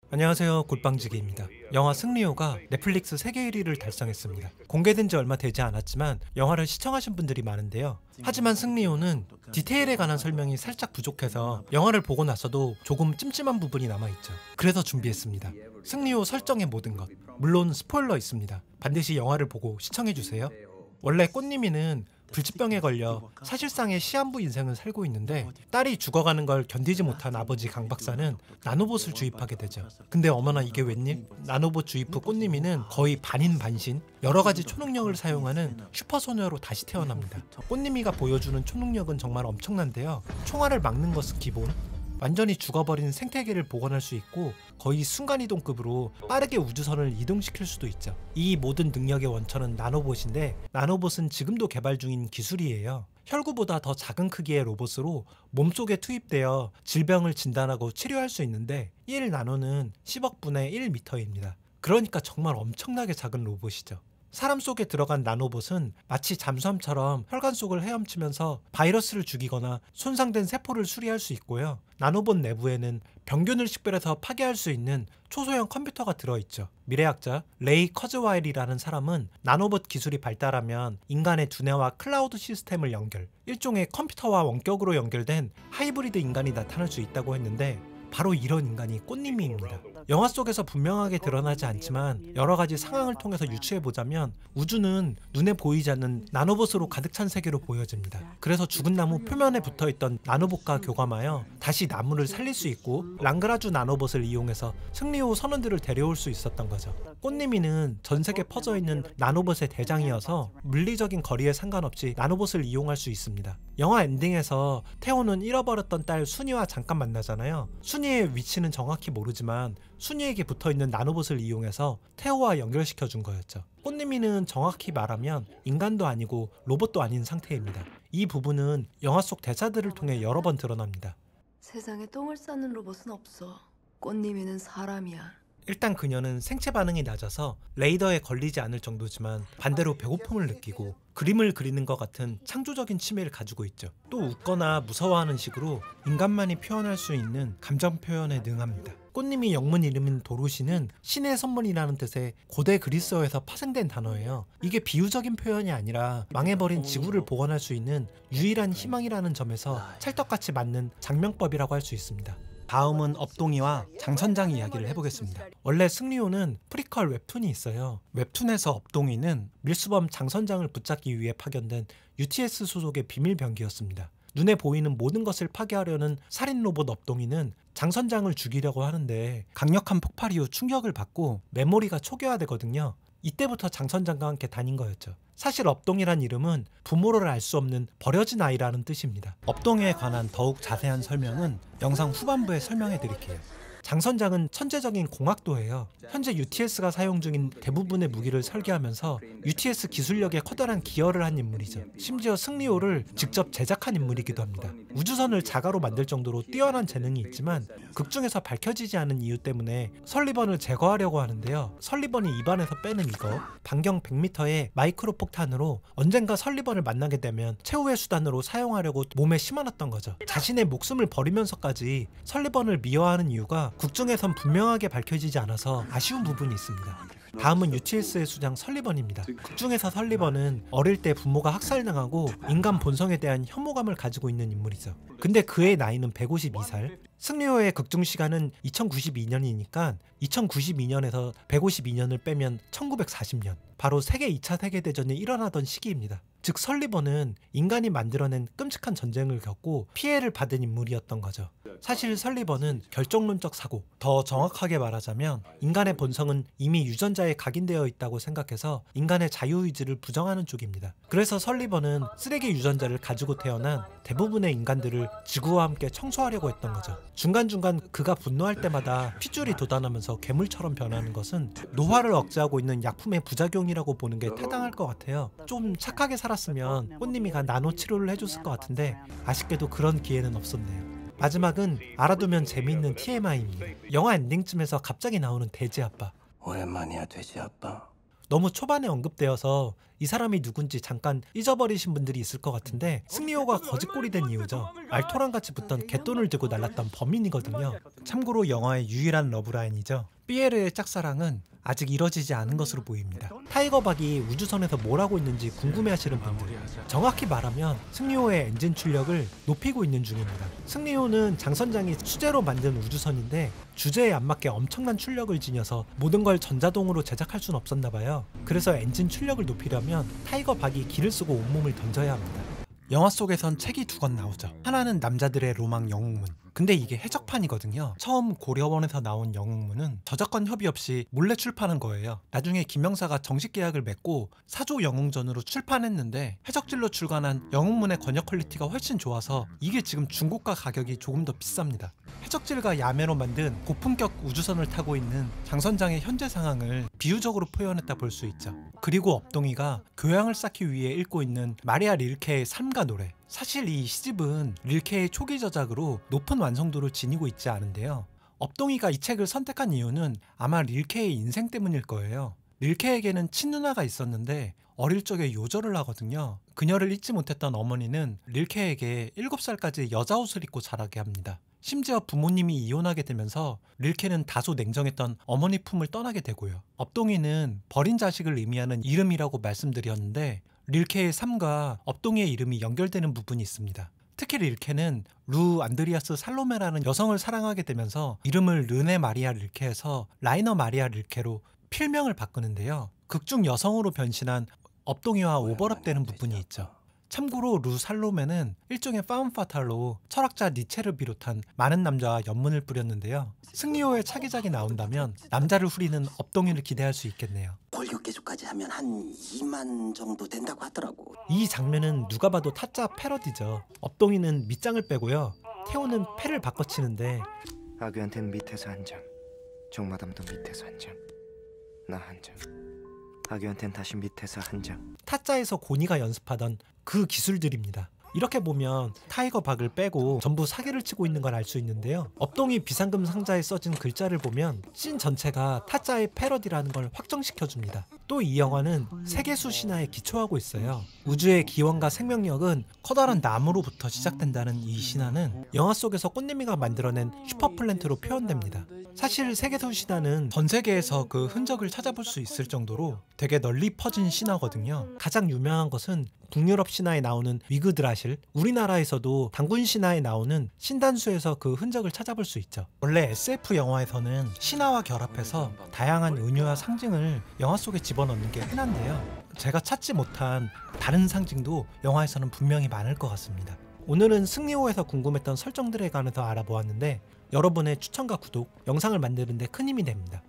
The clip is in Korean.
안녕하세요, 굿방지기입니다. 영화 승리호가 넷플릭스 세계 1위를 달성했습니다. 공개된 지 얼마 되지 않았지만 영화를 시청하신 분들이 많은데요. 하지만 승리호는 디테일에 관한 설명이 살짝 부족해서 영화를 보고 나서도 조금 찜찜한 부분이 남아있죠. 그래서 준비했습니다. 승리호 설정의 모든 것, 물론 스포일러 있습니다. 반드시 영화를 보고 시청해주세요. 원래 꽃님이는 불치병에 걸려 사실상의 시한부 인생을 살고 있는데 딸이 죽어가는 걸 견디지 못한 아버지 강 박사는 나노봇을 주입하게 되죠. 근데 어머나 이게 웬일? 나노봇 주입 후 꽃님이는 거의 반인반신 여러 가지 초능력을 사용하는 슈퍼소녀로 다시 태어납니다. 꽃님이가 보여주는 초능력은 정말 엄청난데요. 총알을 막는 것은 기본, 완전히 죽어버린 생태계를 복원할 수 있고 거의 순간이동급으로 빠르게 우주선을 이동시킬 수도 있죠. 이 모든 능력의 원천은 나노봇인데 나노봇은 지금도 개발 중인 기술이에요. 혈구보다 더 작은 크기의 로봇으로 몸속에 투입되어 질병을 진단하고 치료할 수 있는데 1나노는 10억 분의 1m입니다. 그러니까 정말 엄청나게 작은 로봇이죠. 사람 속에 들어간 나노봇은 마치 잠수함처럼 혈관 속을 헤엄치면서 바이러스를 죽이거나 손상된 세포를 수리할 수 있고요. 나노봇 내부에는 병균을 식별해서 파괴할 수 있는 초소형 컴퓨터가 들어있죠. 미래학자 레이 커즈와일이라는 사람은 나노봇 기술이 발달하면 인간의 두뇌와 클라우드 시스템을 연결, 일종의 컴퓨터와 원격으로 연결된 하이브리드 인간이 나타날 수 있다고 했는데 바로 이런 인간이 꽃님이입니다. 영화 속에서 분명하게 드러나지 않지만 여러 가지 상황을 통해서 유추해보자면 우주는 눈에 보이지 않는 나노봇으로 가득 찬 세계로 보여집니다. 그래서 죽은 나무 표면에 붙어있던 나노봇과 교감하여 다시 나무를 살릴 수 있고 랑그라주 나노봇을 이용해서 승리호 선원들을 데려올 수 있었던 거죠. 꽃님이는 전 세계에 퍼져있는 나노봇의 대장이어서 물리적인 거리에 상관없이 나노봇을 이용할 수 있습니다. 영화 엔딩에서 태호는 잃어버렸던 딸 순이와 잠깐 만나잖아요. 순이의 위치는 정확히 모르지만 순이에게 붙어있는 나노봇을 이용해서 태호와 연결시켜준 거였죠. 꽃님이는 정확히 말하면 인간도 아니고 로봇도 아닌 상태입니다. 이 부분은 영화 속 대사들을 통해 여러 번 드러납니다. 세상에 똥을 싸는 로봇은 없어. 꽃님이는 사람이야. 일단 그녀는 생체 반응이 낮아서 레이더에 걸리지 않을 정도지만 반대로 배고픔을 느끼고 그림을 그리는 것 같은 창조적인 취미를 가지고 있죠. 또 웃거나 무서워하는 식으로 인간만이 표현할 수 있는 감정 표현에 능합니다. 꽃님이 영문 이름인 도로시는 신의 선물이라는 뜻의 고대 그리스어에서 파생된 단어예요. 이게 비유적인 표현이 아니라 망해버린 지구를 복원할 수 있는 유일한 희망이라는 점에서 찰떡같이 맞는 장명법이라고 할 수 있습니다. 다음은 업동이와 장선장 이야기를 해보겠습니다. 원래 승리호는 프리퀄 웹툰이 있어요. 웹툰에서 업동이는 밀수범 장선장을 붙잡기 위해 파견된 UTS 소속의 비밀병기였습니다. 눈에 보이는 모든 것을 파괴하려는 살인 로봇 업동이는 장선장을 죽이려고 하는데 강력한 폭발 이후 충격을 받고 메모리가 초기화되거든요. 이때부터 장선장과 함께 다닌 거였죠. 사실 업동이란 이름은 부모를 알 수 없는 버려진 아이라는 뜻입니다. 업동에 관한 더욱 자세한 설명은 영상 후반부에 설명해 드릴게요. 장선장은 천재적인 공학도예요. 현재 UTS가 사용 중인 대부분의 무기를 설계하면서 UTS 기술력에 커다란 기여를 한 인물이죠. 심지어 승리호를 직접 제작한 인물이기도 합니다. 우주선을 자가로 만들 정도로 뛰어난 재능이 있지만 극중에서 밝혀지지 않은 이유 때문에 설리번을 제거하려고 하는데요. 설리번이 입안에서 빼는 이거, 반경 100m의 마이크로 폭탄으로 언젠가 설리번을 만나게 되면 최후의 수단으로 사용하려고 몸에 심어놨던 거죠. 자신의 목숨을 버리면서까지 설리번을 미워하는 이유가 국중에선 분명하게 밝혀지지 않아서 아쉬운 부분이 있습니다. 다음은 UTS의 수장 설리번입니다. 극중에서 설리번은 어릴 때 부모가 학살당하고 인간 본성에 대한 혐오감을 가지고 있는 인물이죠. 근데 그의 나이는 152살. 승리호의 극중 시간은 2092년이니까 2092년에서 152년을 빼면 1940년. 바로 세계 2차 세계대전이 일어나던 시기입니다. 즉 설리번은 인간이 만들어낸 끔찍한 전쟁을 겪고 피해를 받은 인물이었던 거죠. 사실 설리번은 결정론적 사고, 더 정확하게 말하자면 인간의 본성은 이미 유전자에 각인되어 있다고 생각해서 인간의 자유의지를 부정하는 쪽입니다. 그래서 설리번은 쓰레기 유전자를 가지고 태어난 대부분의 인간들을 지구와 함께 청소하려고 했던 거죠. 중간중간 그가 분노할 때마다 핏줄이 돋아나면서 괴물처럼 변하는 것은 노화를 억제하고 있는 약품의 부작용이라고 보는 게 타당할 것 같아요. 좀 착하게 살았으면 꽃님이가 나노 치료를 해줬을 것 같은데 아쉽게도 그런 기회는 없었네요. 마지막은 알아두면 재미있는 TMI입니다. 영화 엔딩쯤에서 갑자기 나오는 돼지 아빠. 오랜만이야 돼지 아빠. 너무 초반에 언급되어서 이 사람이 누군지 잠깐 잊어버리신 분들이 있을 것 같은데 승리호가 거짓골이 된 이유죠. 알토란같이 붙던 갯돈을 들고 날랐던 범인이거든요. 참고로 영화의 유일한 러브라인이죠. 삐에르의 짝사랑은 아직 이뤄지지 않은 것으로 보입니다. 타이거박이 우주선에서 뭘 하고 있는지 궁금해하시는 분들, 정확히 말하면 승리호의 엔진 출력을 높이고 있는 중입니다. 승리호는 장선장이 수제로 만든 우주선인데 주제에 안 맞게 엄청난 출력을 지녀서 모든 걸 전자동으로 제작할 수는 없었나 봐요. 그래서 엔진 출력을 높이려면 타이거박이 기를 쓰고 온몸을 던져야 합니다. 영화 속에선 책이 2권 나오죠. 하나는 남자들의 로망 영웅문. 근데 이게 해적판이거든요. 처음 고려원에서 나온 영웅문은 저작권 협의 없이 몰래 출판한 거예요. 나중에 김영사가 정식 계약을 맺고 사조 영웅전으로 출판했는데 해적질로 출간한 영웅문의 번역 퀄리티가 훨씬 좋아서 이게 지금 중고가 가격이 조금 더 비쌉니다. 해적질과 야매로 만든 고품격 우주선을 타고 있는 장선장의 현재 상황을 비유적으로 표현했다 볼 수 있죠. 그리고 업동이가 교양을 쌓기 위해 읽고 있는 마리아 릴케의 삶과 노래. 사실 이 시집은 릴케의 초기 저작으로 높은 완성도를 지니고 있지 않은데요. 업동이가 이 책을 선택한 이유는 아마 릴케의 인생 때문일 거예요. 릴케에게는 친누나가 있었는데 어릴 적에 요절을 하거든요. 그녀를 잊지 못했던 어머니는 릴케에게 7살까지 여자 옷을 입고 자라게 합니다. 심지어 부모님이 이혼하게 되면서 릴케는 다소 냉정했던 어머니 품을 떠나게 되고요. 업동이는 버린 자식을 의미하는 이름이라고 말씀드렸는데 릴케의 삶과 업동이의 이름이 연결되는 부분이 있습니다. 특히 릴케는 루 안드리아스 살로메라는 여성을 사랑하게 되면서 이름을 르네 마리아 릴케에서 라이너 마리아 릴케로 필명을 바꾸는데요. 극중 여성으로 변신한 업동이와 오버랩되는 부분이 있죠. 참고로 루 살로메는 일종의 파운파탈로 철학자 니체를 비롯한 많은 남자와 연문을 뿌렸는데요. 승리호의 차기작이 나온다면 남자를 후리는 업동이를 기대할 수 있겠네요. 골격개조까지 하면 한 2만 정도 된다고 하더라고. 이 장면은 누가 봐도 타짜 패러디죠. 업동이는 밑장을 빼고요. 태호는 패를 바꿔치는데 아귀한테는 밑에서 한 장, 종마담도 밑에서 한 장, 나 한 장, 아귀한테는 다시 밑에서 한 장. 타짜에서 고니가 연습하던 그 기술들입니다. 이렇게 보면 타이거 박을 빼고 전부 사기를 치고 있는 걸 알 수 있는데요. 업동이 비상금 상자에 써진 글자를 보면 씬 전체가 타짜의 패러디라는 걸 확정시켜줍니다. 또 이 영화는 세계수 신화에 기초하고 있어요. 우주의 기원과 생명력은 커다란 나무로부터 시작된다는 이 신화는 영화 속에서 꽃님이가 만들어낸 슈퍼플랜트로 표현됩니다. 사실 세계수 신화는 전 세계에서 그 흔적을 찾아볼 수 있을 정도로 되게 널리 퍼진 신화거든요. 가장 유명한 것은 북유럽 신화에 나오는 위그드라실, 우리나라에서도 단군 신화에 나오는 신단수에서 그 흔적을 찾아볼 수 있죠. 원래 SF 영화에서는 신화와 결합해서 다양한 은유와 상징을 영화 속에 집어넣는 게 흔한데요. 제가 찾지 못한 다른 상징도 영화에서는 분명히 많을 것 같습니다. 오늘은 승리호에서 궁금했던 설정들에 관해서 알아보았는데 여러분의 추천과 구독, 영상을 만드는 데 큰 힘이 됩니다.